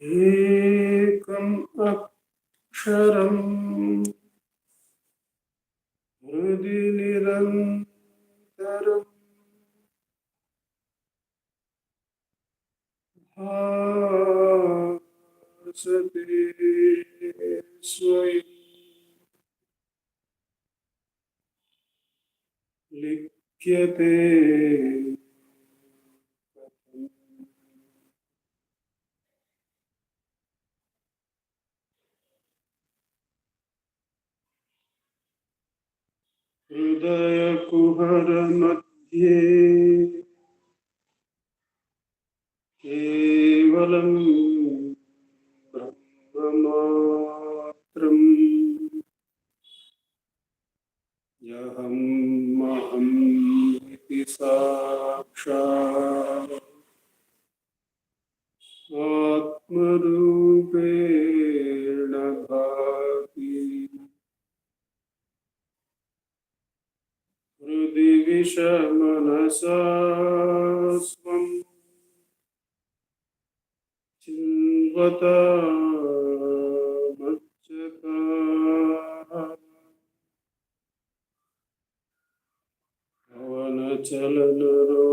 Ekam aksharam hridi nirantaram bhasate swayam likyate hridaya kuhara madhye kevalam brahmamatram yaham maham iti sakshat atmarupena bhati hridi vishamanasa svam Chilvata Machaka Avana Chalanaro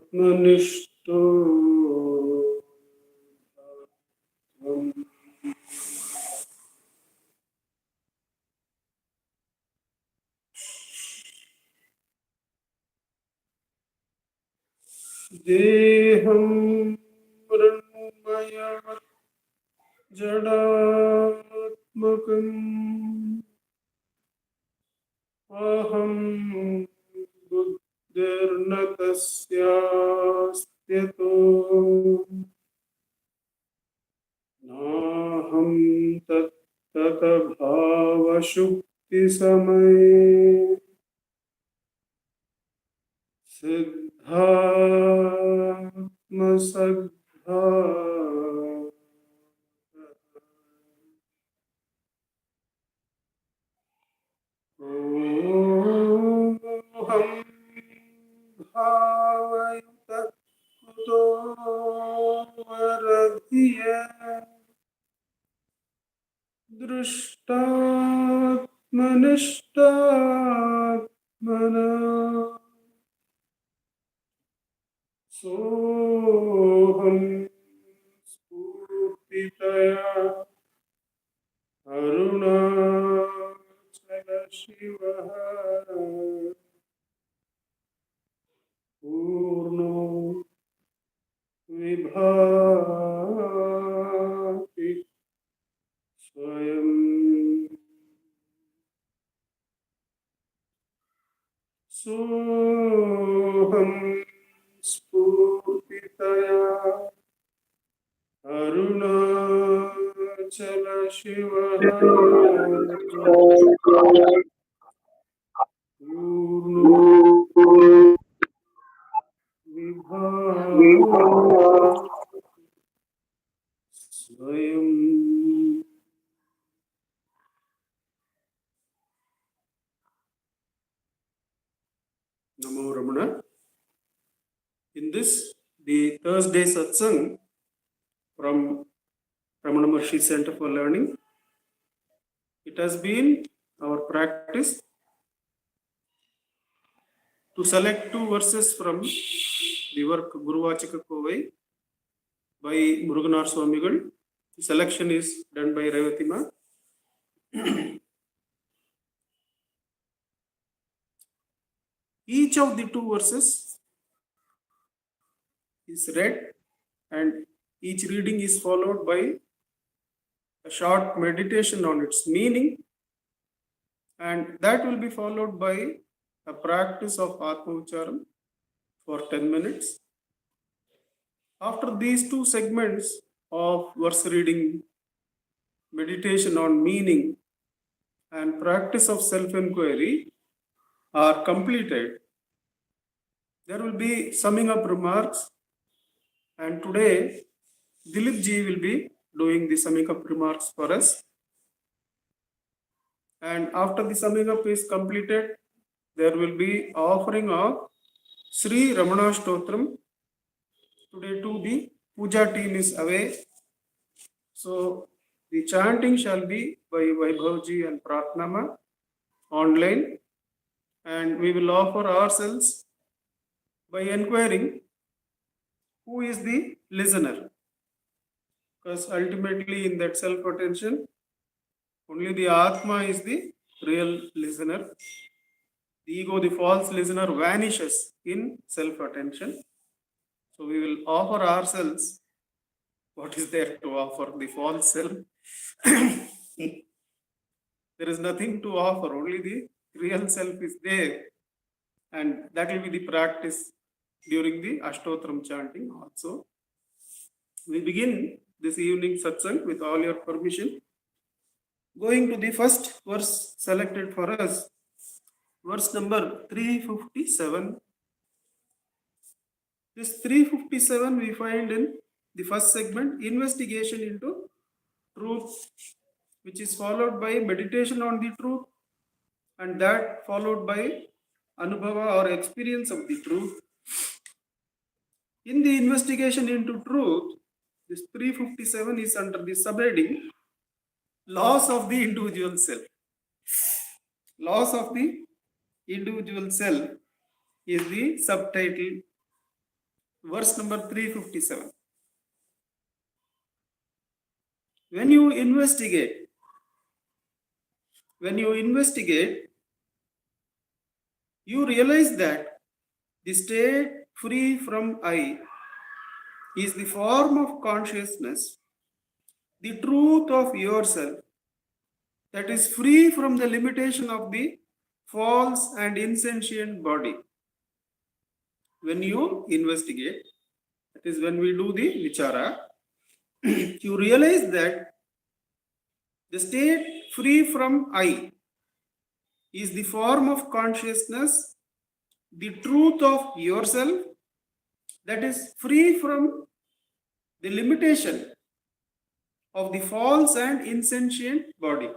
Atmanishto Deham Mranmaya Jadatmakam Aham Buddhirnatasyasteto Naham Tattata Bhava Shukti Samay Siddhatma Saddha Oham Bhavayuta Kuto Varadhiya Drishtatmanishtatmana Soham Spurtitaya Arunachala Shivaha Purno Vibhati Swayam Soham Spurtitaya Arunachala Shivaha Purno Vibhati Swayam. Namo Ramana. In this, the Thursday Satsang from Ramanacentre Center for Learning, it has been our practice to select two verses from the work Guruvachaka Kovai by Muruganar Swamigal. The selection is done by Revatima. Each of the two verses is read and each reading is followed by a short meditation on its meaning, and that will be followed by a practice of Atma Ucharam for 10 minutes. After these two segments of verse reading, meditation on meaning, and practice of self-enquiry are completed, there will be summing up remarks, and today Dileep ji will be doing the summing up remarks for us. And after the summing up is completed, there will be offering of Sri Ramana Stotram. Today too the puja team is away. So the chanting shall be by Vaibhavji and Pratnama online, and we will offer ourselves by inquiring who is the listener. Because ultimately in that self-attention, only the Atma is the real listener. The ego, the false listener, vanishes in self-attention. So we will offer ourselves. What is there to offer? The false self. There is nothing to offer, only the real self is there. And that will be the practice during the Ashtotram chanting also. We begin this evening satsang with all your permission. Going to the first verse selected for us, verse number 357. This 357 we find in the first segment, investigation into truth, which is followed by meditation on the truth, and that followed by anubhava or experience of the truth. In the investigation into truth, this 357 is under the subheading Laws of the Individual Self. Laws of the Individual Self is the subtitle, verse number 357. When you investigate, you realize that the state free from I is the form of consciousness, the truth of yourself, that is free from the limitation of the false and insentient body. When you investigate, that is when we do the vichara, you realize that the state free from I is the form of consciousness, the truth of yourself, that is free from the limitation of the false and insentient body.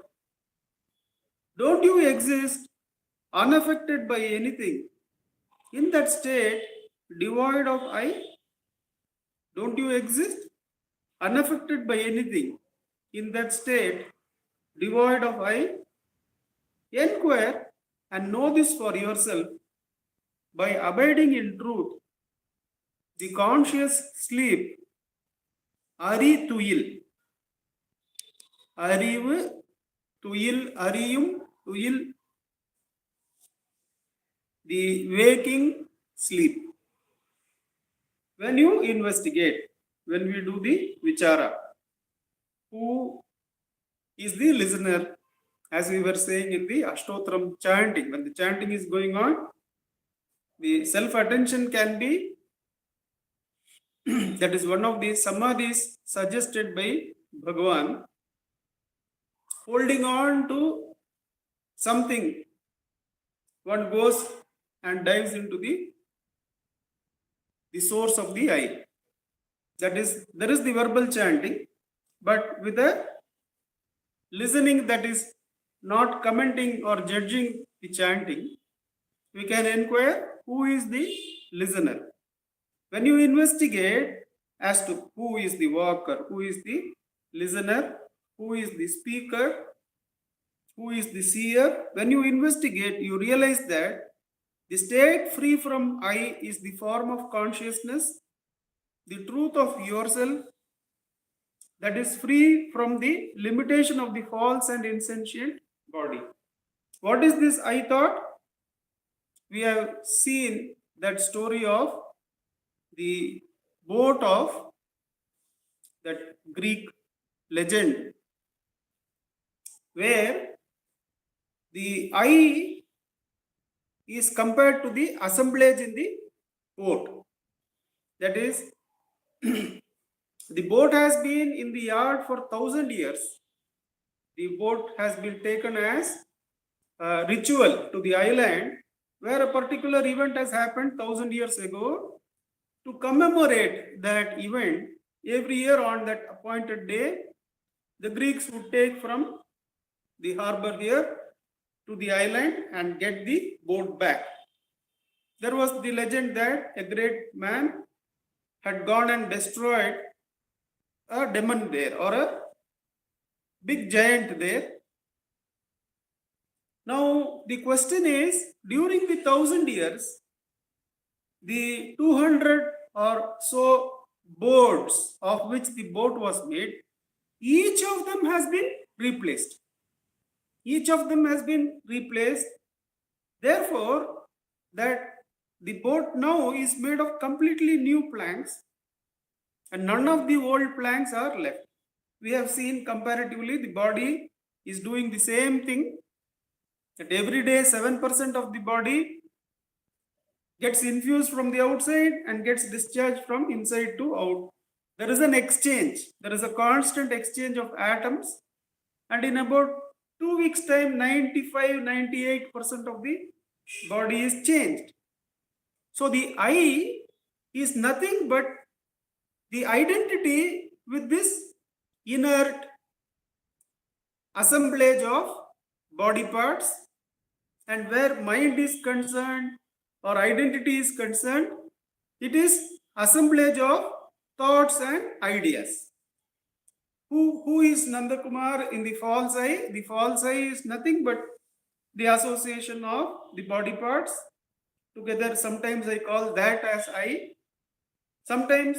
Don't you exist unaffected by anything in that state devoid of I? Don't you exist unaffected by anything in that state devoid of I? Inquire and know this for yourself by abiding in truth. The conscious sleep, Ari Tuyil. Arivu, Tuyil, Ariyum, Tuyil. The waking sleep. When you investigate, when we do the vichara, who is the listener? As we were saying in the Ashtotram chanting, when the chanting is going on, the self-attention can be, that is one of the samadhis suggested by Bhagavan, holding on to something. One goes and dives into the source of the I. That is, there is the verbal chanting, but with a listening that is not commenting or judging the chanting, we can inquire who is the listener. When you investigate as to who is the walker, who is the listener, who is the speaker, who is the seer, when you investigate, you realize that the state free from I is the form of consciousness, the truth of yourself, that is free from the limitation of the false and insentient body. What is this I thought? We have seen that story of the boat of that Greek legend, where the I is compared to the assemblage in the boat. That is, the boat has been in the yard for 1,000 years. The boat has been taken as a ritual to the island where a particular event has happened 1,000 years ago. To commemorate that event, every year on that appointed day, the Greeks would take from the harbor here to the island and get the boat back. there was the legend that a great man had gone and destroyed a demon there, or a big giant there. Now the question is, during the 1,000 years, the 200 or so boards of which the boat was made, each of them has been replaced. Each of them has been replaced. Therefore, that the boat now is made of completely new planks, and none of the old planks are left. We have seen comparatively the body is doing the same thing, that every day 7% of the body gets infused from the outside and gets discharged from inside to out. There is an exchange. There is a constant exchange of atoms, and in about 2 weeks time, 95-98% of the body is changed. So the I is nothing but the identity with this inert assemblage of body parts, and where mind is concerned or identity is concerned, it is assemblage of thoughts and ideas. Who is Nandakumar in the false I? The false I is nothing but the association of the body parts together. Sometimes I call that as I. Sometimes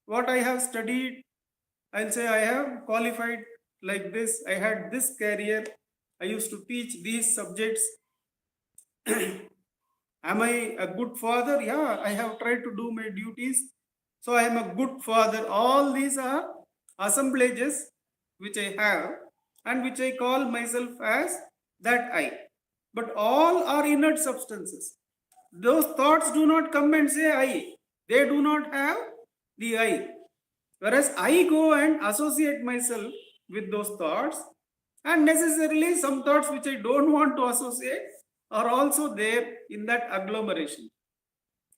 what I have studied, I'll say I have qualified like this, I had this career, I used to teach these subjects. Am I a good father? Yeah, I have tried to do my duties, so I am a good father. All these are assemblages which I have and which I call myself as that I. But all are inert substances. Those thoughts do not come and say I. They do not have the I. Whereas I go and associate myself with those thoughts, and necessarily some thoughts which I don't want to associate are also there in that agglomeration.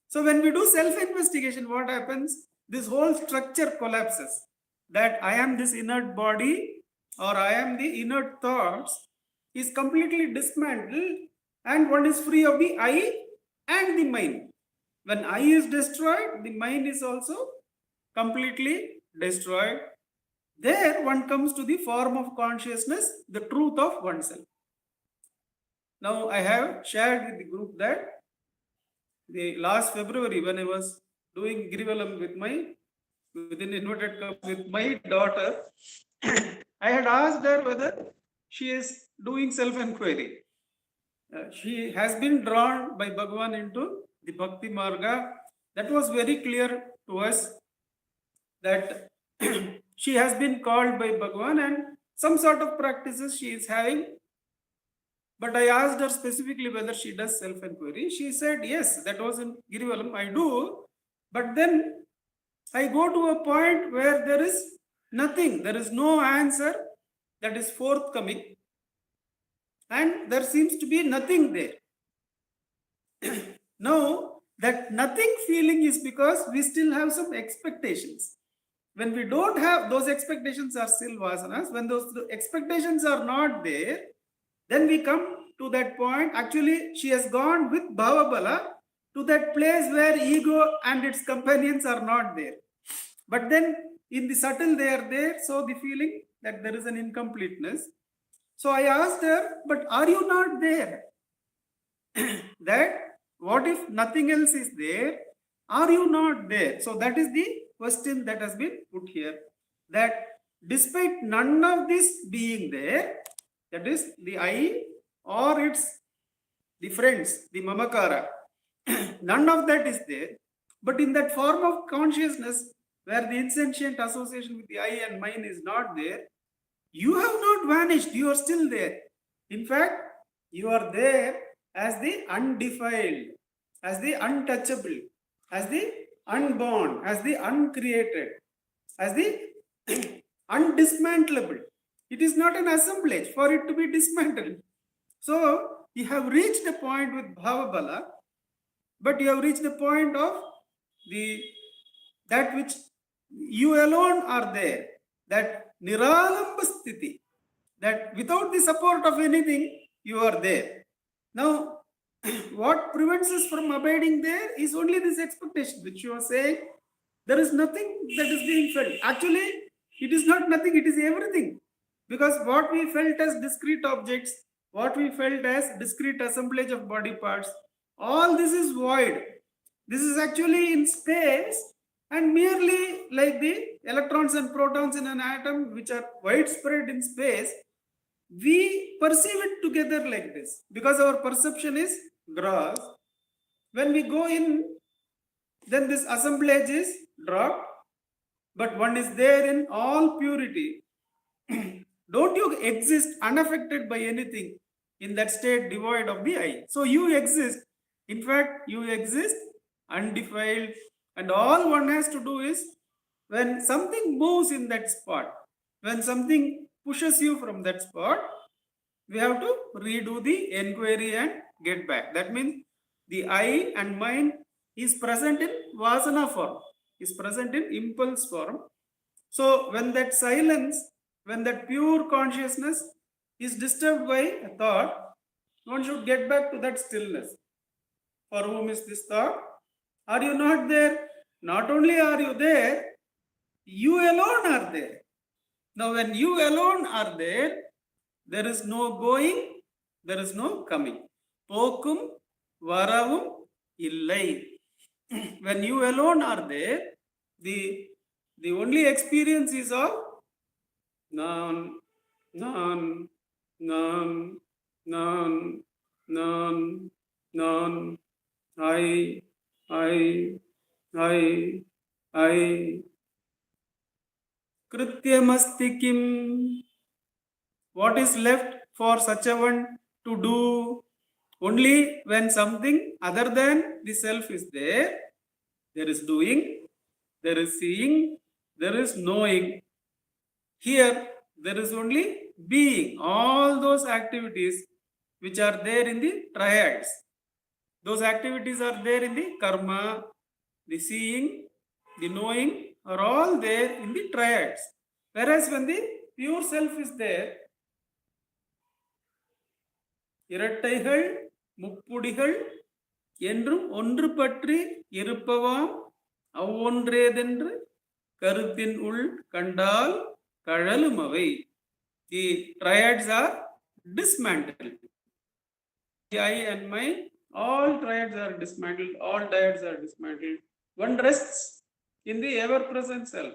So when we do self-investigation, what happens? This whole structure collapses. That I am this inert body, or I am the inert thoughts, is completely dismantled, and one is free of the I and the mind. When I is destroyed, the mind is also completely destroyed. There one comes to the form of consciousness, the truth of oneself. Now I have shared with the group that the last February, when I was doing Girivalam within inverted commas with my daughter, I had asked her whether she is doing self-enquiry. She has been drawn by Bhagavan into the Bhakti Marga. That was very clear to us, that she has been called by Bhagavan and some sort of practices she is having. But I asked her specifically whether she does self-enquiry. She said, yes, that was in Girivalam, I do. But then I go to a point where there is nothing, there is no answer that is forthcoming, and there seems to be nothing there. Now, that nothing feeling is because we still have some expectations. When we don't have, those expectations are still vasanas. When those expectations are not there, then we come to that point. Actually, she has gone with Bhavabala to that place where ego and its companions are not there. But then in the subtle they are there, so the feeling that there is an incompleteness. So I asked her, but are you not there? That what if nothing else is there? Are you not there? So that is the question that has been put here. That despite none of this being there, that is the I or its the friends, the mamakara, none of that is there. But in that form of consciousness, where the insentient association with the I and mine is not there, you have not vanished, you are still there. In fact, you are there as the undefiled, as the untouchable, as the unborn, as the uncreated, as the undismantlable. It is not an assemblage for it to be dismantled. So you have reached a point with Bhavabala, but you have reached the point of that which you alone are there, that niralamba sthiti, that without the support of anything, you are there. Now, what prevents us from abiding there is only this expectation, which you are saying there is nothing that is being felt. Actually, it is not nothing, it is everything. Because what we felt as discrete objects, what we felt as discrete assemblage of body parts, all this is void. This is actually in space and merely like the electrons and protons in an atom, which are widespread in space. We perceive it together like this because our perception is gross. When we go in, then this assemblage is dropped, but one is there in all purity. Don't you exist unaffected by anything in that state devoid of the I? So you exist. In fact, you exist undefiled, and all one has to do is when something moves in that spot, when something pushes you from that spot, we have to redo the enquiry and get back. That means the I and mind is present in vasana form, is present in impulse form. So when that silence, when that pure consciousness is disturbed by a thought, one should get back to that stillness. For whom is this thought? Are you not there? Not only are you there, you alone are there. Now, when you alone are there is no going, there is no coming. Pokum varavum illai. When you alone are there, the only experience is of nan, nan, nan, nan, nan, nan, I, I, I, I. Krityamasti kim. What is left for such a one to do? Only when something other than the self is there is doing, there is seeing, there is knowing. Here, there is only being. All those activities which are there in the triads, those activities are there in the karma, the seeing, the knowing are all there in the triads. Whereas when the pure self is there, இரட்டைகள் முப்புடிகள் என்றும் ஒன்று பற்றி இருப்பவாம் அவ்வொன்றேதென்று கருத்தின் உள் கண்டால் கழலும் அவை. The triads are dismantled. The I and mind, all triads are dismantled, all dyads are dismantled. One rests in the ever-present self.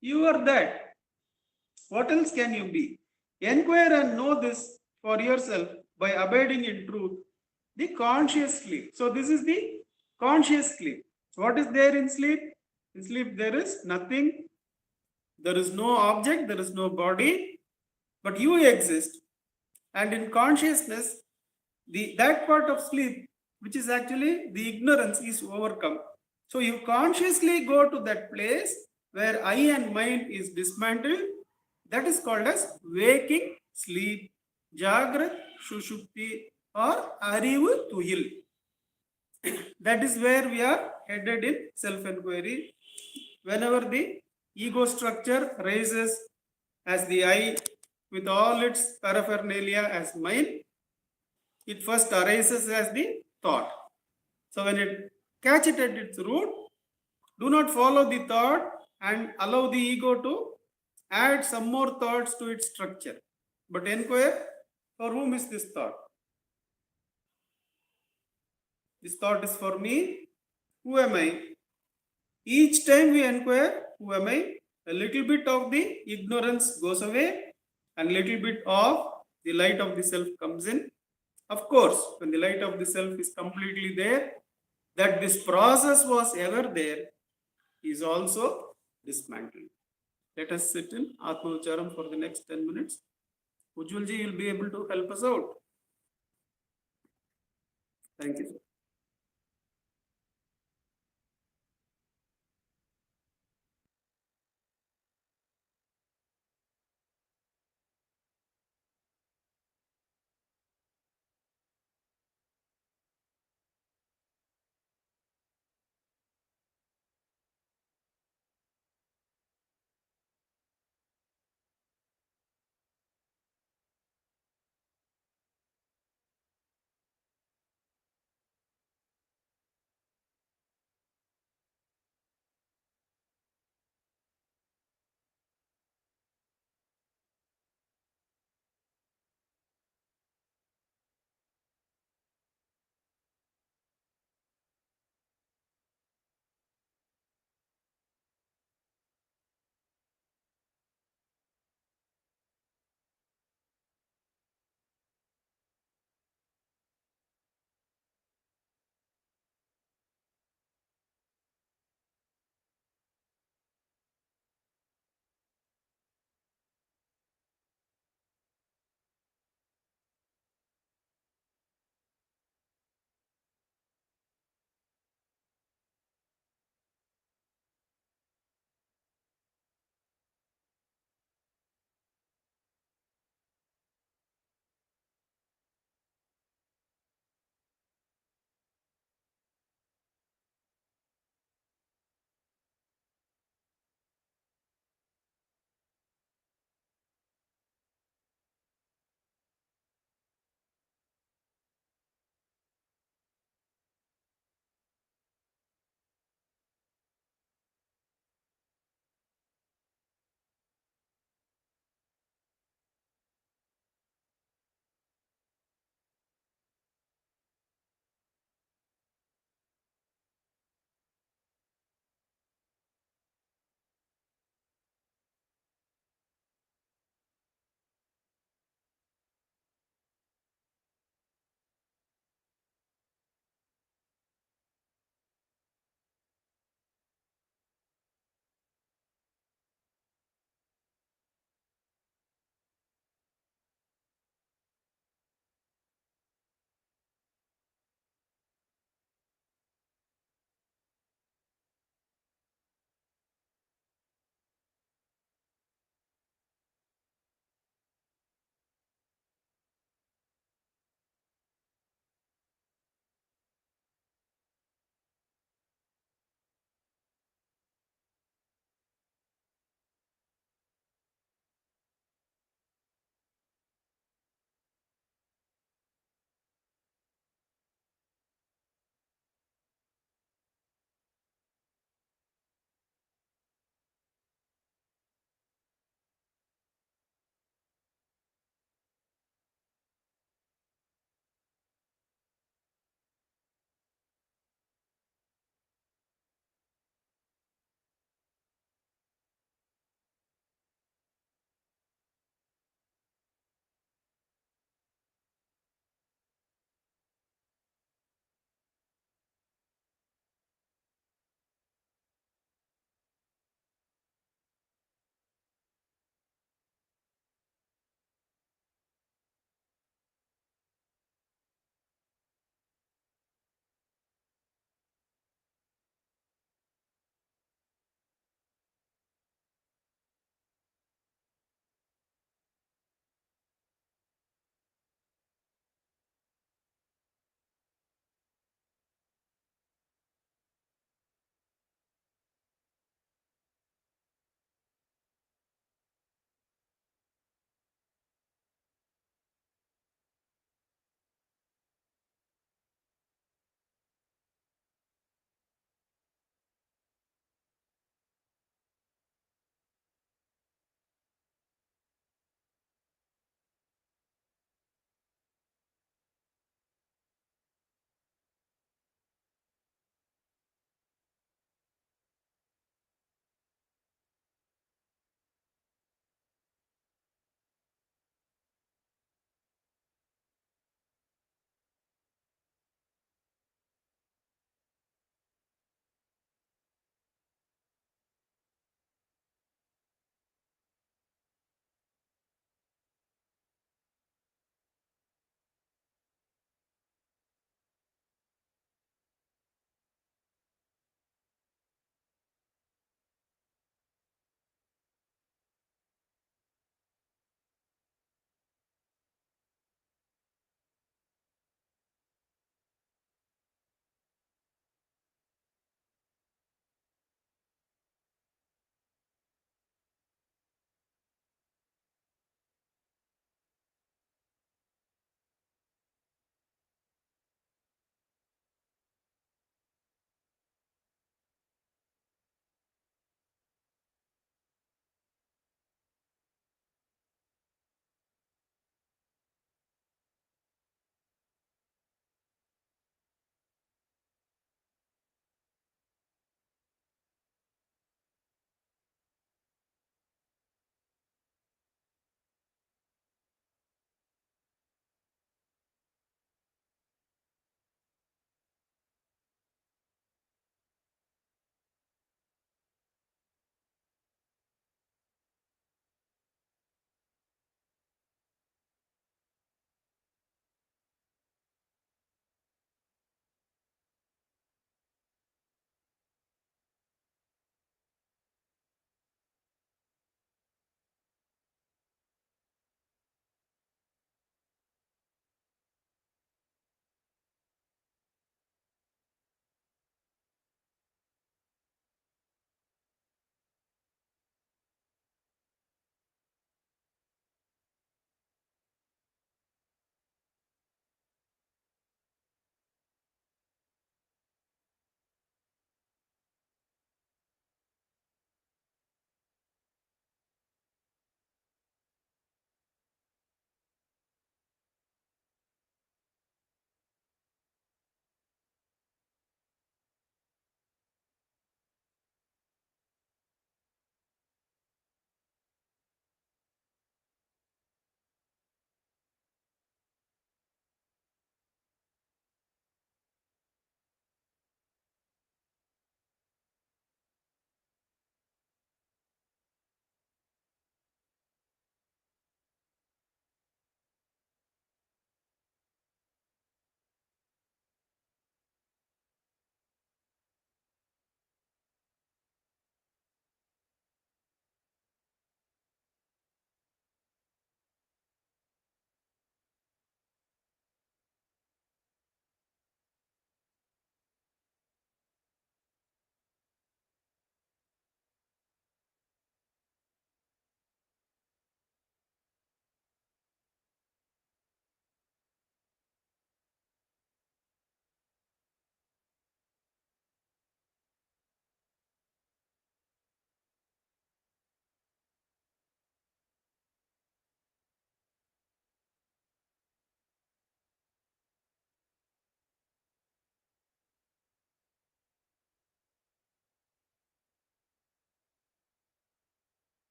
You are that. What else can you be? Enquire and know this for yourself by abiding in truth, the conscious sleep. So this is the conscious sleep. What is there in sleep? In sleep there is nothing. There is no object, there is no body, but you exist. And in consciousness, that part of sleep, which is actually the ignorance, is overcome. So you consciously go to that place where I and mind is dismantled. That is called as waking sleep, Jagrat Shushupti or Arivu Tuhil. That is where we are headed in self-enquiry. Whenever the ego structure rises as the I with all its paraphernalia as mind, it first arises as the thought. So when it catch it at its root, do not follow the thought and allow the ego to add some more thoughts to its structure. But inquire, for whom is this thought? This thought is for me. Who am I? Each time we inquire, who am I? A little bit of the ignorance goes away and little bit of the light of the self comes in. Of course, when the light of the self is completely there, that this process was ever there is also dismantled. Let us sit in Atma Ucharam for the next 10 minutes. Ujjwalji, you will be able to help us out. Thank you, sir.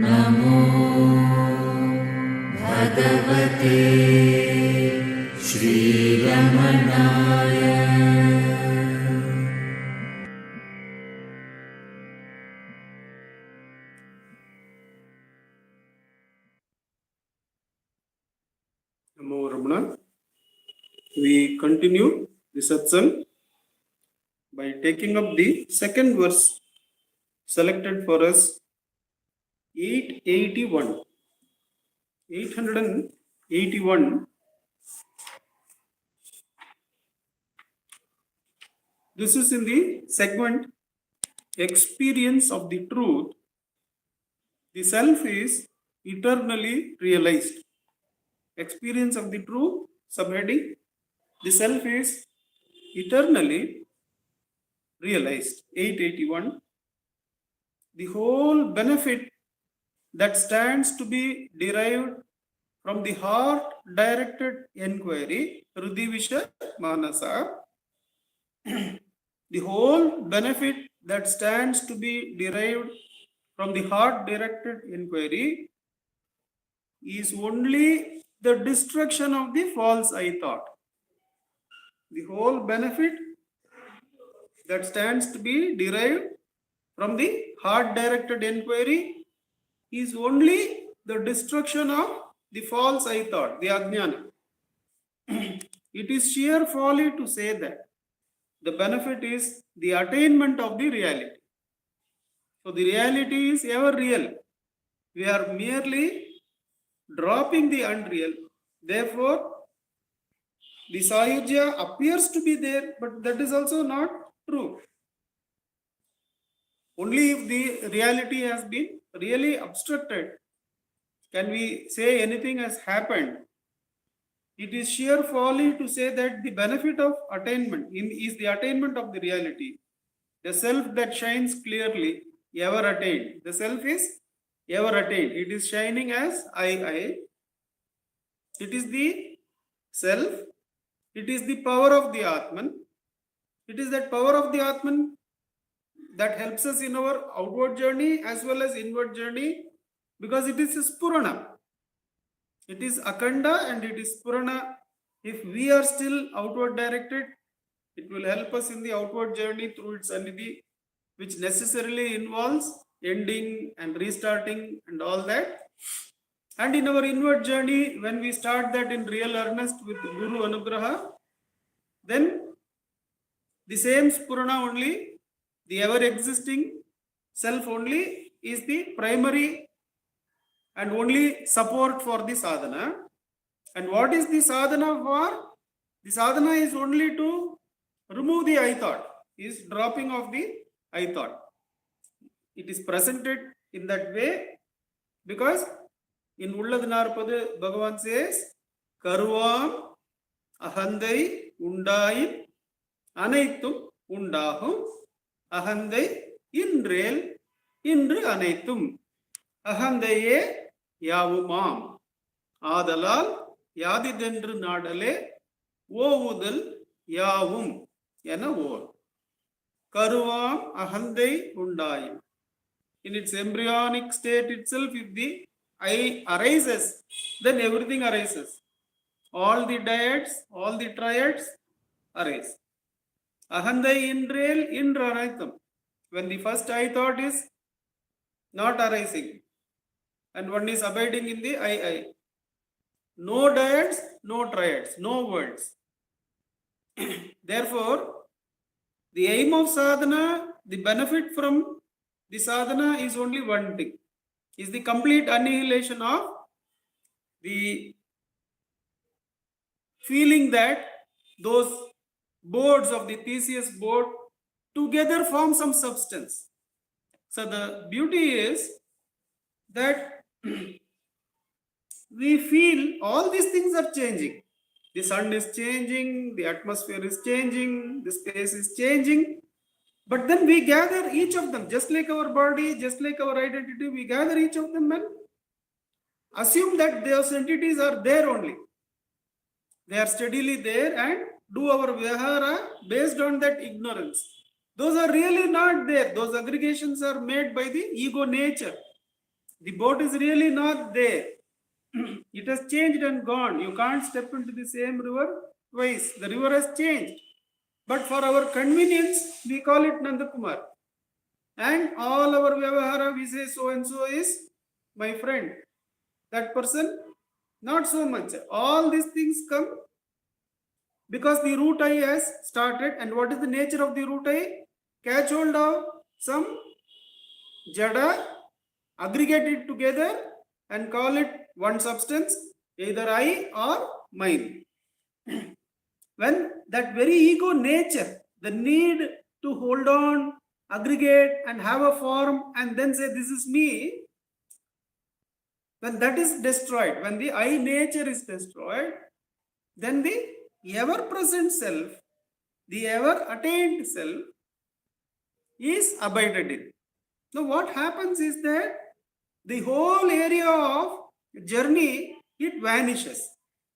नमो भगवते श्रीरमणाय। Namo Ramana. We continue the satsang by taking up the second verse selected for us, 881. 881. This is in the segment experience of the truth. The self is eternally realized. Experience of the truth, subheading, the self is eternally realized. 881. The whole benefit that stands to be derived from the heart directed enquiry, Hridivisha Manasa, the whole benefit that stands to be derived from the heart directed inquiry is only the destruction of the false I thought. The whole benefit that stands to be derived from the heart directed inquiry is only the destruction of the false I thought, the ajnana. It is sheer folly to say that the benefit is the attainment of the reality. So the reality is ever real. We are merely dropping the unreal. Therefore, the Sayujya appears to be there, but that is also not true. Only if the reality has been really obstructed can we say anything has happened. It is sheer folly to say that the benefit of attainment is the attainment of the reality. The self that shines clearly, ever attained. The self is ever attained. It is shining as I. It is the self. It is the power of the Atman. It is that power of the Atman that helps us in our outward journey as well as inward journey, because it is Spurana. It is Akhanda and it is Spurana. If we are still outward directed, it will help us in the outward journey through its Anidhi, which necessarily involves ending and restarting and all that. And in our inward journey, when we start that in real earnest with Guru Anugraha, then the same Spurana only, the ever existing self only, is the primary and only support for the sadhana. And what is the sadhana for? The sadhana is only to remove the I thought, is dropping of the I thought. It is presented in that way because in Ullad Narpadu, Bhagavan says, Karuvam Ahandai Undayin Anaitum Undahum Ahandai Inrel Indru Anaitum Ahandaye Yavumam Adalal Yadidendru Nadale Ovudal Yavum Yana Or Karuvam Ahandai Undayin. In its embryonic state itself, if the I arises, then everything arises. All the dyads, all the triads arise. Ahandai Indrail Indranaitam. When the first I thought is not arising, and one is abiding in the I. No dyads, no triads, no words. Therefore, the aim of sadhana, the benefit from the sadhana is only one thing, is the complete annihilation of the feeling that those boards of the Theseus board together form some substance. So the beauty is that we feel all these things are changing. The sun is changing, the atmosphere is changing, the space is changing. But then we gather each of them, just like our body, just like our identity, we gather each of them and assume that those entities are there only. They are steadily there and do our vyahara based on that ignorance. Those are really not there. Those aggregations are made by the ego nature. The boat is really not there. It has changed and gone. You can't step into the same river twice. The river has changed. But for our convenience, we call it Nandakumar. And all our vyavahara, we say so and so is my friend. That person, not so much. All these things come because the root I has started. And what is the nature of the root I? Catch hold of some jada, aggregate it together and call it one substance, either I or mine. When that very ego nature, the need to hold on, aggregate and have a form and then say this is me, when that is destroyed, when the I nature is destroyed, then the ever-present self, the ever-attained self is abided in. Now what happens is that the whole area of journey, it vanishes.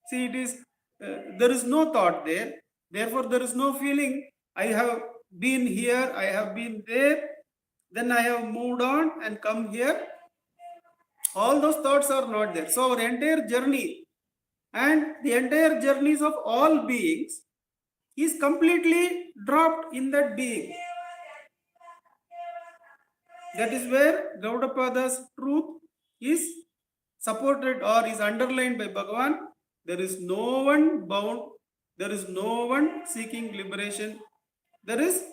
See, it is there is no thought there. Therefore, there is no feeling, I have been here, I have been there, then I have moved on and come here. All those thoughts are not there. So our entire journey and the entire journeys of all beings is completely dropped in that being. That is where Gaudapada's truth is supported or is underlined by Bhagavan. There is no one bound. There is no one seeking liberation. There is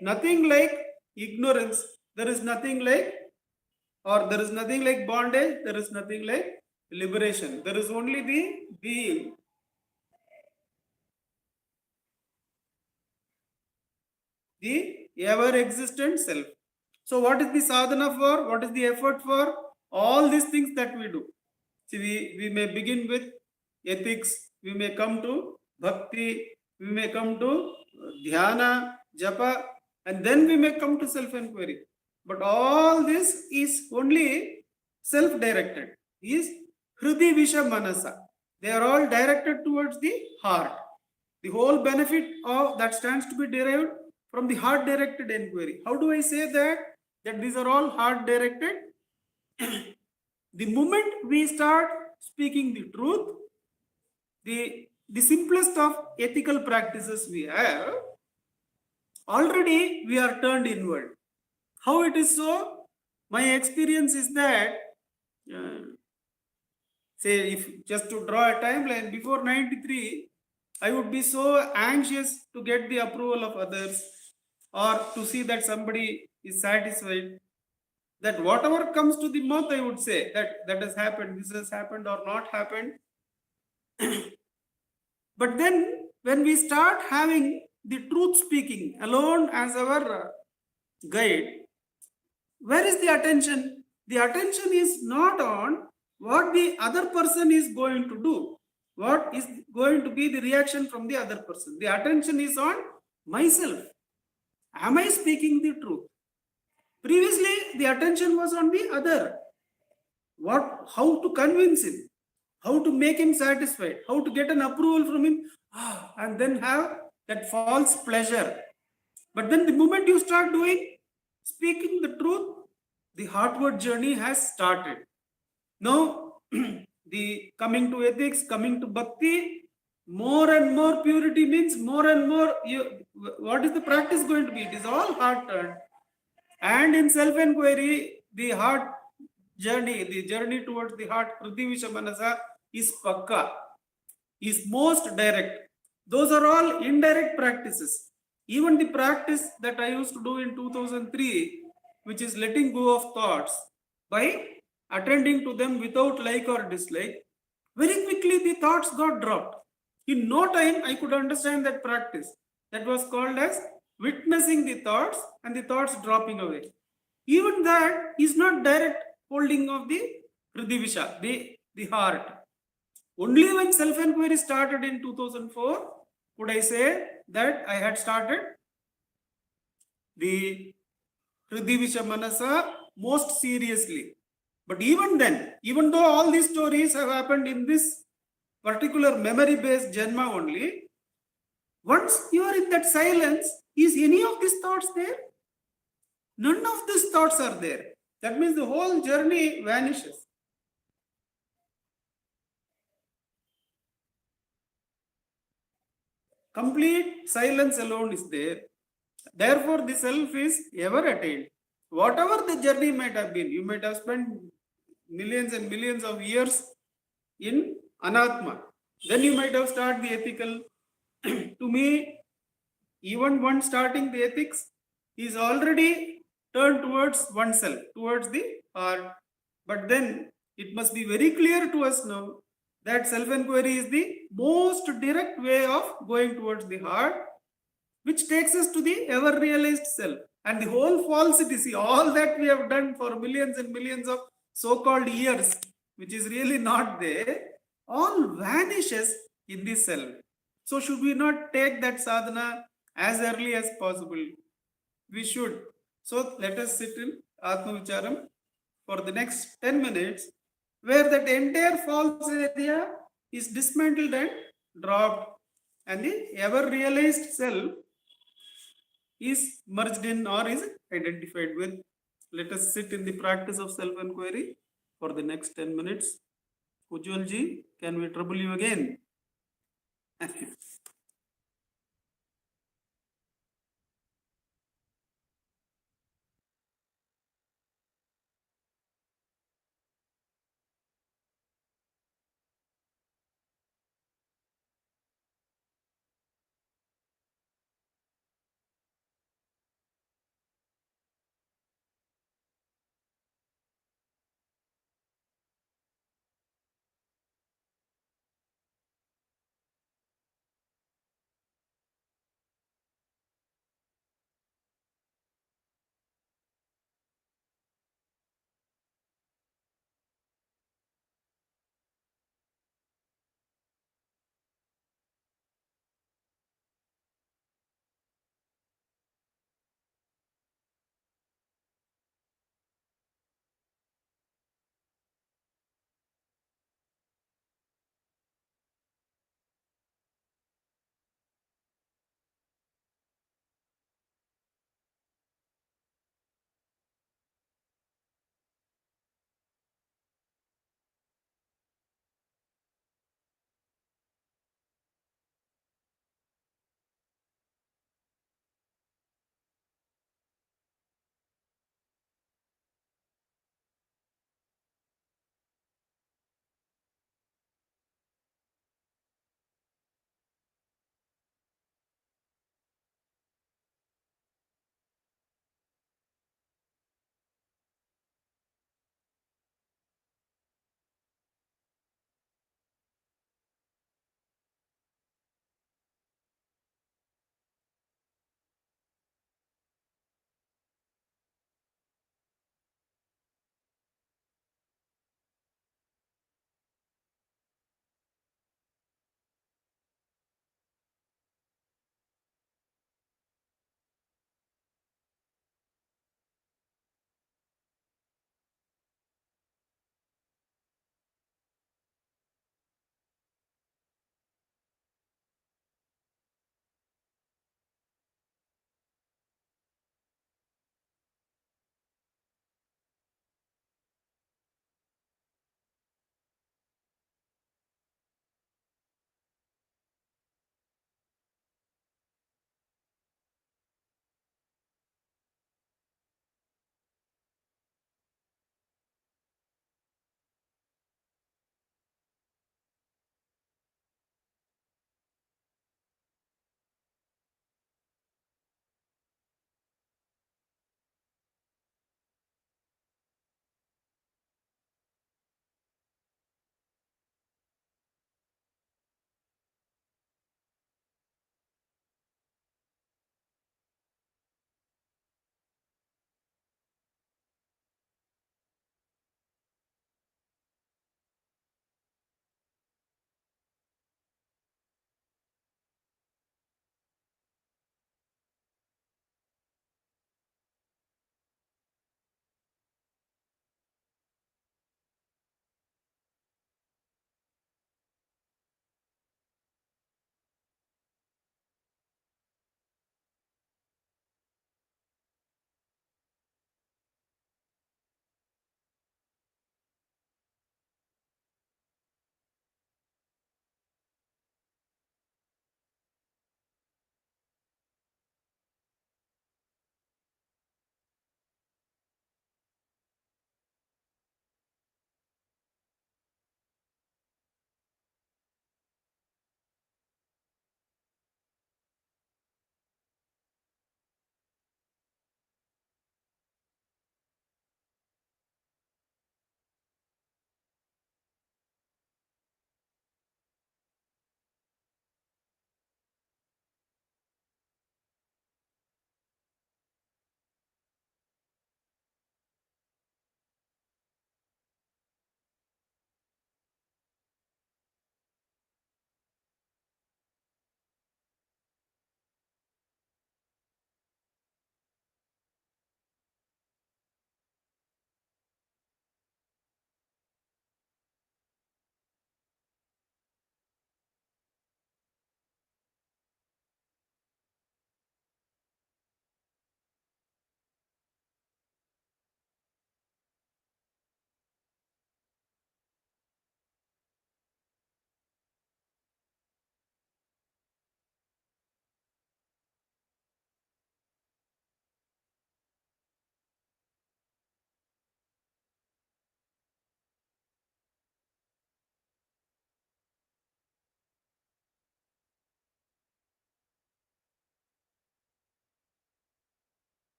nothing like ignorance. There is nothing like, or there is nothing like bondage. There is nothing like liberation. There is only the being. The ever-existent self. So what is the sadhana for? What is the effort for? All these things that we do. See, we may begin with ethics, we may come to bhakti, we may come to dhyana, japa, and then we may come to self-enquiry. But all this is only self-directed, is hridi visha manasa. They are all directed towards the heart. The whole benefit of that stands to be derived from the heart-directed inquiry. How do I say that? That these are all heart-directed. The moment we start speaking the truth, the simplest of ethical practices we have, already we are turned inward. How it is so? My experience is that, say, if just to draw a timeline, before 93, I would be so anxious to get the approval of others or to see that somebody is satisfied, that whatever comes to the mouth, I would say that has happened, this has happened or not happened. But then when we start having the truth speaking alone as our guide, where is the attention? The attention is not on what the other person is going to do, what is going to be the reaction from the other person. The attention is on myself. Am I speaking the truth? Previously, the attention was on the other. How to convince him, how to make him satisfied, how to get an approval from him, and then have that false pleasure. But then the moment you start doing, speaking the truth, the heartward journey has started. Now, the coming to ethics, coming to bhakti, more and more purity means more and more. What is the practice going to be? It is all heart turned. And in self-enquiry, the heart journey, the journey towards the heart, Prithivisha Manasa, is pakka, is most direct. Those are all indirect practices. Even the practice that I used to do in 2003, which is letting go of thoughts by attending to them without like or dislike, very quickly the thoughts got dropped. In no time, I could understand that practice. That was called as witnessing the thoughts and the thoughts dropping away. Even that is not direct holding of the Hridivisha, the heart. Only when self-enquiry started in 2004 could I say that I had started the Hridivisha Manasa most seriously. But even then, even though all these stories have happened in this particular memory-based Janma only, once you are in that silence, is any of these thoughts there? None of these thoughts are there. That means the whole journey vanishes. Complete silence alone is there. Therefore, the self is ever attained. Whatever the journey might have been, you might have spent millions and millions of years in anatma. Then you might have started the ethical. To me, even one starting the ethics is already turned towards oneself, towards the heart. But then it must be very clear to us now that self-enquiry is the most direct way of going towards the heart, which takes us to the ever realized self. And the whole falsity, see, all that we have done for millions and millions of so called years, which is really not there, all vanishes in the self. So, should we not take that sadhana as early as possible? We should. So, let us sit in Atma Vicharam for the next 10 minutes, where that entire false area is dismantled and dropped, and the ever realized self is merged in or is identified with. Let us sit in the practice of self-enquiry for the next 10 minutes. Ujjwal ji, can we trouble you again? Thank you.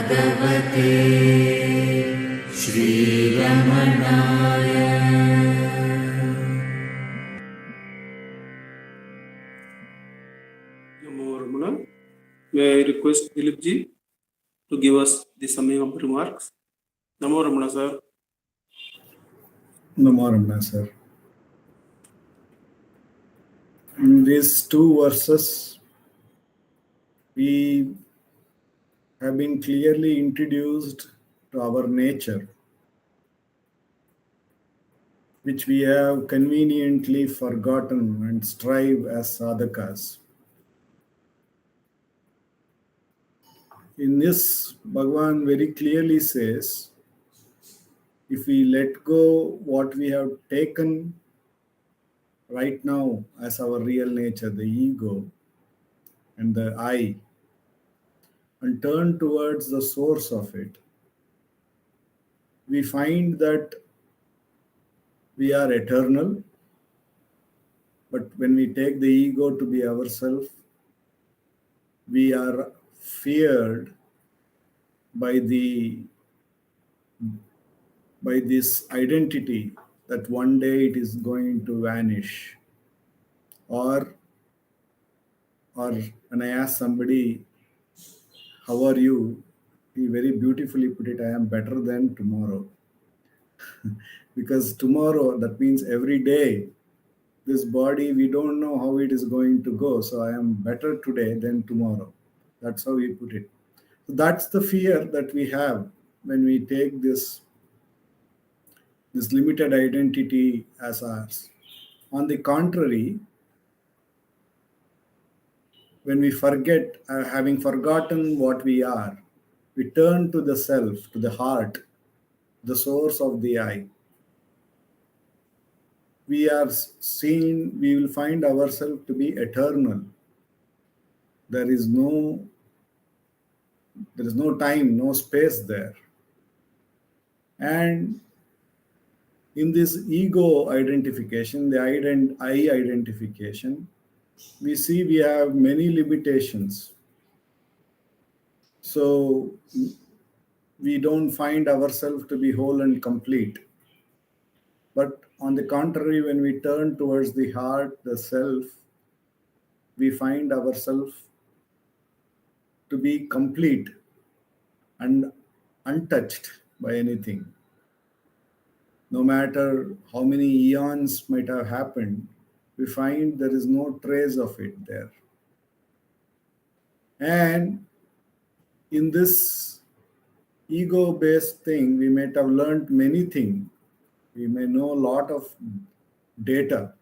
Bhagavate Shri Ramanaya. Namo Ramana. May I request Dileep ji to give us the summing of remarks? Namo Ramana, sir. Namo Ramana, sir. In these two verses, we have been clearly introduced to our nature, which we have conveniently forgotten and strive as sadhakas. In this, Bhagavan very clearly says, if we let go what we have taken right now as our real nature, the ego and the I, and turn towards the source of it, we find that we are eternal. But when we take the ego to be ourself, we are feared by this identity that one day it is going to vanish. Or when I ask somebody, how are you? He very beautifully put it, I am better than tomorrow. Because tomorrow, that means every day, this body, we don't know how it is going to go. So I am better today than tomorrow. That's how we put it. So that's the fear that we have when we take this limited identity as ours. On the contrary, when we forget, having forgotten what we are, we turn to the self, to the heart, the source of the I. We will find ourselves to be eternal. There is no time, no space there. And in this ego identification, the I identification, we see we have many limitations. So we don't find ourselves to be whole and complete. But on the contrary, when we turn towards the heart, the self, we find ourselves to be complete and untouched by anything. No matter how many eons might have happened, we find there is no trace of it there. And in this ego-based thing, we might have learned many things. We may know a lot of data,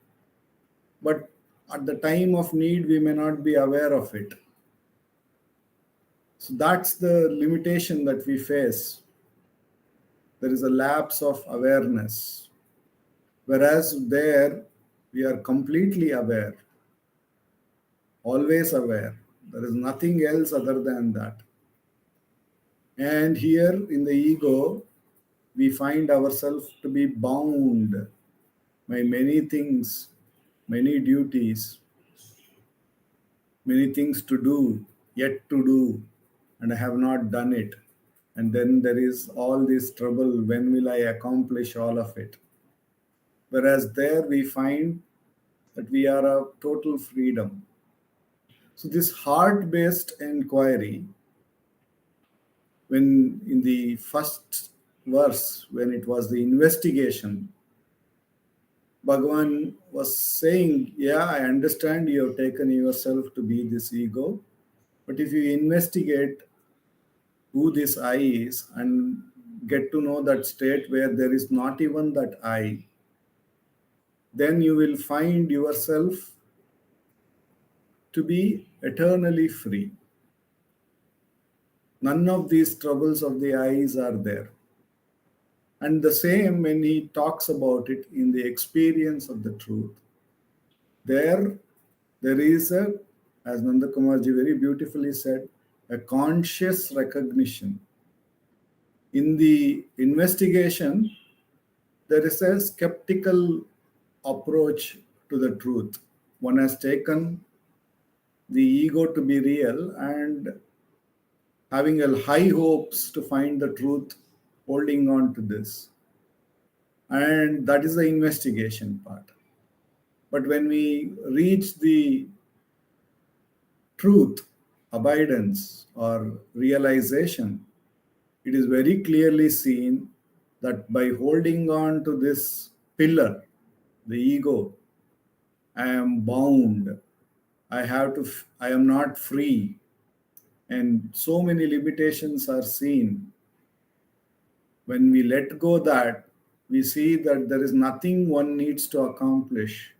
but at the time of need, we may not be aware of it. So that's the limitation that we face. There is a lapse of awareness. Whereas there, we are completely aware, always aware. There is nothing else other than that. And here in the ego, we find ourselves to be bound by many things, many duties, many things to do, yet to do, and I have not done it. And then there is all this trouble, when will I accomplish all of it? Whereas there we find that we are of total freedom. So this heart-based inquiry, when in the first verse, when it was the investigation, Bhagavan was saying, yeah, I understand you have taken yourself to be this ego, but if you investigate who this I is and get to know that state where there is not even that I, then you will find yourself to be eternally free. None of these troubles of the eyes are there. And the same when he talks about it in the experience of the truth. There is as Nandakumar ji very beautifully said, a conscious recognition. In the investigation, there is a skeptical approach to the truth. One has taken the ego to be real and having a high hopes to find the truth, holding on to this. And that is the investigation part. But when we reach the truth, abidance, or realization, it is very clearly seen that by holding on to this pillar, the ego, I am bound. I am not free. And so many limitations are seen. When we let go that, we see that there is nothing one needs to accomplish.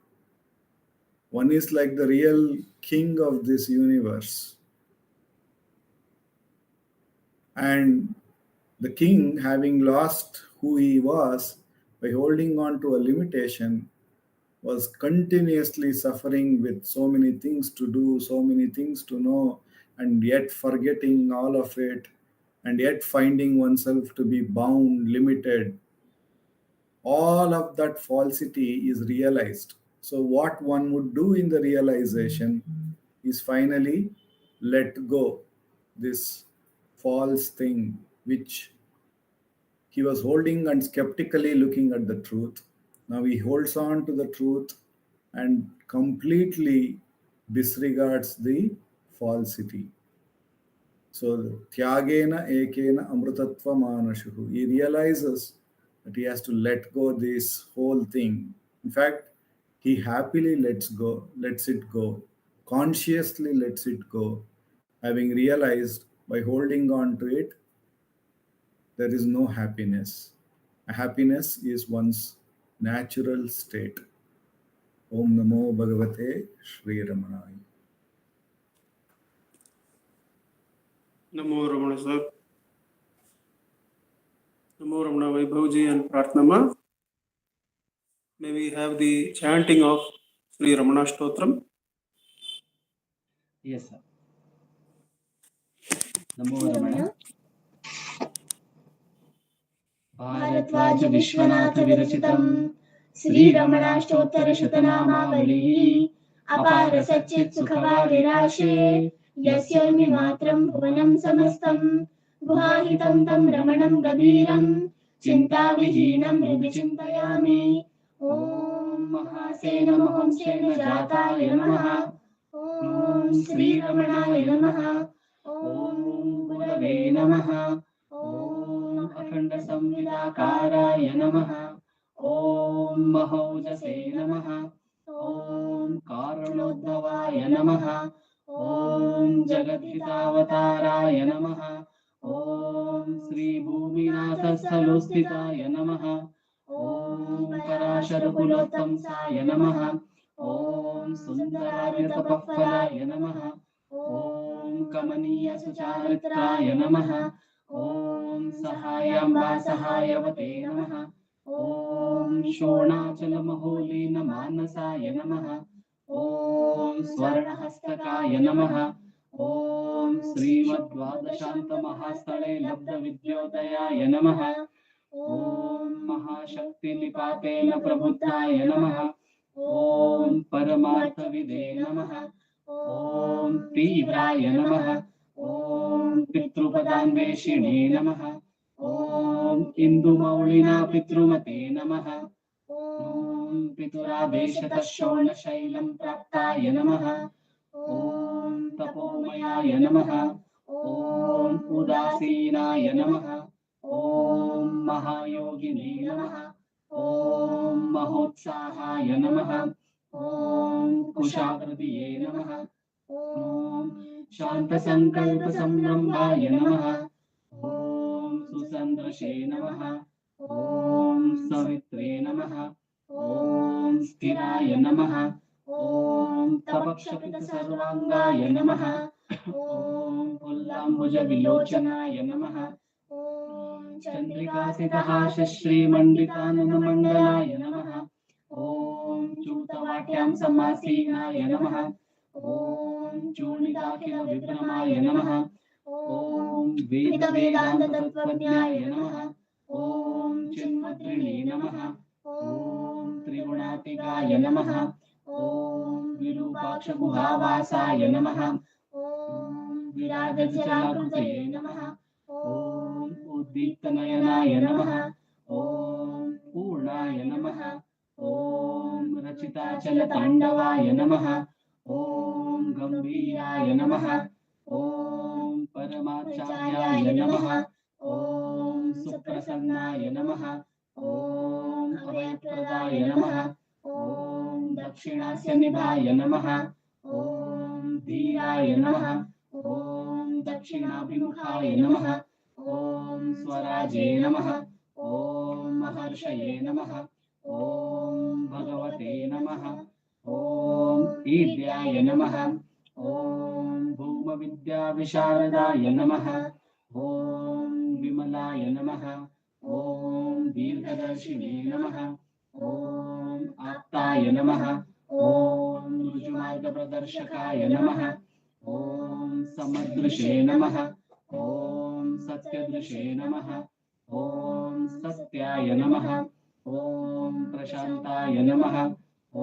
One is like the real king of this universe. And the king, having lost who he was by holding on to a limitation, was continuously suffering with so many things to do, so many things to know, and yet forgetting all of it, and yet finding oneself to be bound, limited. All of that falsity is realized. So, what one would do in the realization is finally let go this false thing which he was holding and skeptically looking at the truth. Now he holds on to the truth and completely disregards the falsity. So, Tyagena Ekena Amrutatva Manashuhu. He realizes that he has to let go this whole thing. In fact, he happily lets it go, consciously lets it go, having realized by holding on to it, there is no happiness. Happiness is one's natural state. Om Namo Bhagavate Shri Ramanaya. Namo Ramana sir. Namo Ramana Vaibhavji and Pratnama. May we have the chanting of Sri Ramana Stotram. Yes, sir. Namo Ramana. Bhardwaj Vishwanath विरचितं श्रीरमणाष्टोत्तर शतनामावलिः अपार सच्चित् सुखवारिराशे यस्योर्मिमात्रं भुवनं समस्तं गुहाहितं तं रमणं गभीरं चिन्ताविहीनं हृदि चिन्तयामि ॐ महासेन महंसेन जाताय नमः ॐ श्रीरमणाय नमः ॐ गुरवे नमः ॐ अखण्ड संविदाकाराय नमः ॐ महौजसे नमः ॐ कारणोद्भवाय नमः ॐ जगद्धितावताराय नमः ॐ श्रीभूमिनाथस्थलोस्थिताय नमः ॐ पराशरकुलोत्तंसाय नमः ॐ सुन्दरार्यतपःफलाय नमः ॐ कमनीयसुचारित्राय नमः ॐ सहायाम्बा सहायवते नमः ॐ शोणाचलमहोलीनमानसाय नमः ॐ स्वर्णहस्तकाय नमः ॐ श्रीमद्द्वादशान्तमहास्थले लब्धविद्योदयाय नमः ॐ महाशक्तिनिपातेन प्रबुद्धाय नमः ॐ परमार्थविदे नमः ॐ तीव्राय नमः ॐ पितृपदान्वेषिणे नमः ॐ इन्दुमौलिना पितृमते नमः ॐ पितुरादेशतः शोणशैलं प्राप्ताय नमः ॐ तपोमयाय नमः ॐ उदासीनाय नमः ॐ महायोगिने नमः ॐ महोत्साहाय नमः ॐ कुशाग्रदिये नमः ॐ शान्तसङ्कल्पसंरम्भाय नमः ॐ सुसन्दृशे नमः ॐ सवित्रे नमः ॐ स्थिराय नमः ॐ तपक्षपितसर्वाङ्गाय नमः ॐ पुल्लाम्बुजविलोचनाय नमः ॐ चन्द्रिकासितहासश्रीमण्डिताननमण्डलाय नमः ॐ चूतवाट्यां समासीनाय नमः ॐ चूर्णिताखिलविभ्रमाय नमः ॐ वेदवेदान्ततत्त्वज्ञाय नमः ॐ चिन्मद्रिणे नमः ॐ त्रिगुणातिगाय नमः ॐ विरूपाक्षगुहावासाय नमः ॐ विराजजलाकृतये नमः पूर्णाय नमः ॐ पूर्णाय नमः ॐ रचिताचलताण्डवाय नमः ॐ गम्भीराय नमः ॐ परमाचार्याय नमः ॐ सुप्रसन्नाय नमः ॐ अभयप्रदाय नमः ॐ दक्षिणास्य निधाय नमः ॐ धीराय नमः ॐ दक्षिणाभिमुखाय नमः ॐ स्वराजे नमः ॐ महर्षये नमः ॐ भगवते नमः ॐ ईड्याय नमः ॐ भूमविद्याविशारदाय नमः ॐ विमलाय नमः ॐ दीर्घदर्शिने नमः ॐ आप्ताय नमः ॐ ऋजुमार्गप्रदर्शकाय नमः ॐ समदृशे नमः ॐ सत्यदृशे नमः ॐ सत्याय नमः ॐ प्रशान्ताय नमः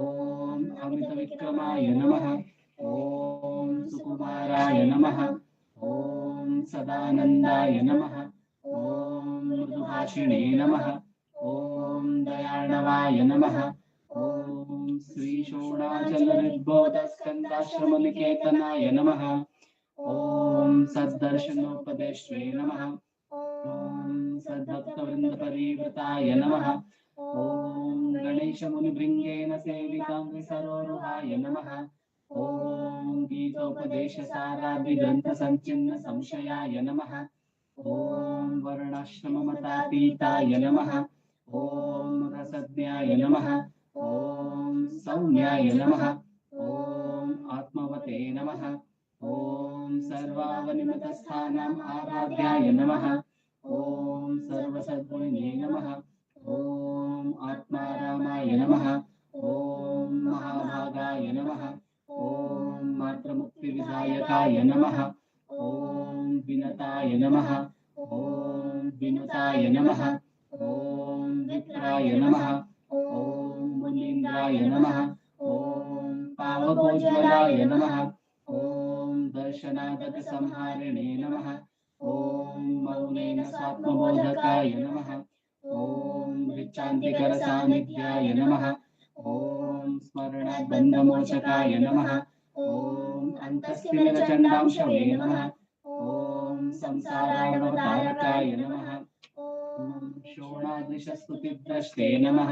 ॐ अमितविक्रमाय नमः ॐ सुकुमाराय नमः ॐ सदानन्दाय नमः ॐ मृदुभाषिणे नमः ॐ दयार्णवाय नमः ॐ श्रीशोणाचलऋद्बोधस्कन्दाश्रमनिकेतनाय नमः ॐ सद्दर्शनोपदेष्ट्रे नमः ॐ सद्भक्तवृन्दपरिवृताय नमः ॐ गणेशमुनिभृङ्गेन सेविताङ्घ्रिसरोरुहाय नमः ॐ गीतोपदेशसारादिग्रन्थसञ्चिन्न संशयाय नमः ॐ वर्णाश्रममतातीताय नमः ॐ रसज्ञाय नमः ॐ सौम्याय नमः ॐ आत्मवते नमः ॐ सर्वावनिमतस्थानाम् आराध्याय नमः ॐ सर्वसद्गुणिने नमः ॐ आत्मारामाय नमः ॐ महाभागाय नमः ॐ मात्रमुक्तिविधायकाय नमः ॐ विनताय नमः ॐ विनुताय नमः ॐ विप्राय नमः ॐ मुनीन्द्राय नमः ॐ पावकोज्ज्वलाय नमः ॐ दर्शनागतसंहारिणे नमः ॐ मौनेन स्वात्मबोधकाय नमः ॐ ऋचान्तिकरसान्निध्याय नमः ॐ स्मरणाद्बन्धमोचकाय नमः ॐ अन्तस्थिरचण्डांशवे नमः ॐ संसारार्णवतारकाय नमः ॐ शोणादृशस्तुतिद्रष्टे नमः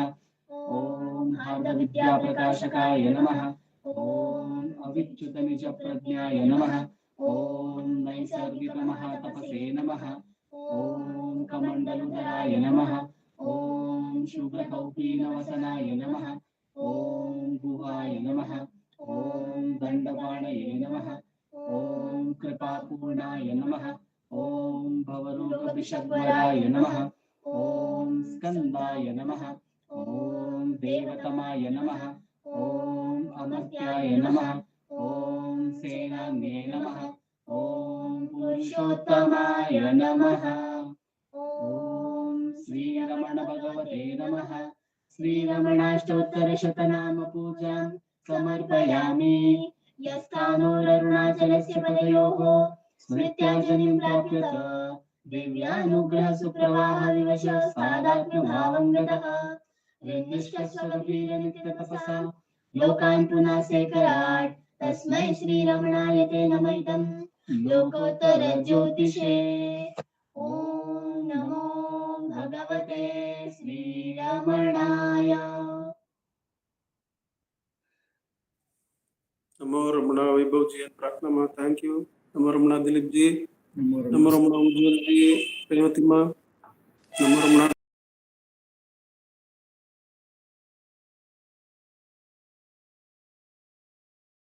ॐ हार्दविद्याप्रकाशकाय नमः ॐ अविच्युतनिजप्रज्ञाय नमः ॐ नैसर्गिकमहातपसे नमः ॐ कमण्डलुधराय नमः ॐ शुभकौपीनवसनाय नमः ॐ गुहाय नमः ॐ दण्डपाणये नमः ॐ कृपापूर्णाय नमः ॐ भवरोगविषग्वराय नमः ॐ स्कन्दाय नमः ॐ देवतमाय नमः ॐ अमर्त्याय नमः ॐ सेनान्ये नमः ॐ पुरुषोत्तमाय नमः ॐ श्रीरमण भगवते नमः श्रीरमणाष्टोत्तरशतनाम पूजां समर्पयामि यस्थानोररुणाचलस्य पदयोः स्मृत्याजनिं प्राप्यत दिव्यानुग्रहसुप्रवाहविवशस्तादात्म्यभावं गतः निर्दिष्टस्वगभीरनित्यतपसा लोकान् पुनः सेकराट् तस्मै श्रीरमणाय ते नमः इदं लोकोत्तरज्योतिषे ॐ नमो भगवते श्रीरमणाय। नमो रमणा वैभव जी and प्रार्थना, thank you. NaMo Ramana Dilip ji, Namo Namo Ramana Ujjwal ji, प्रेमतिमा, NaMo Ramana.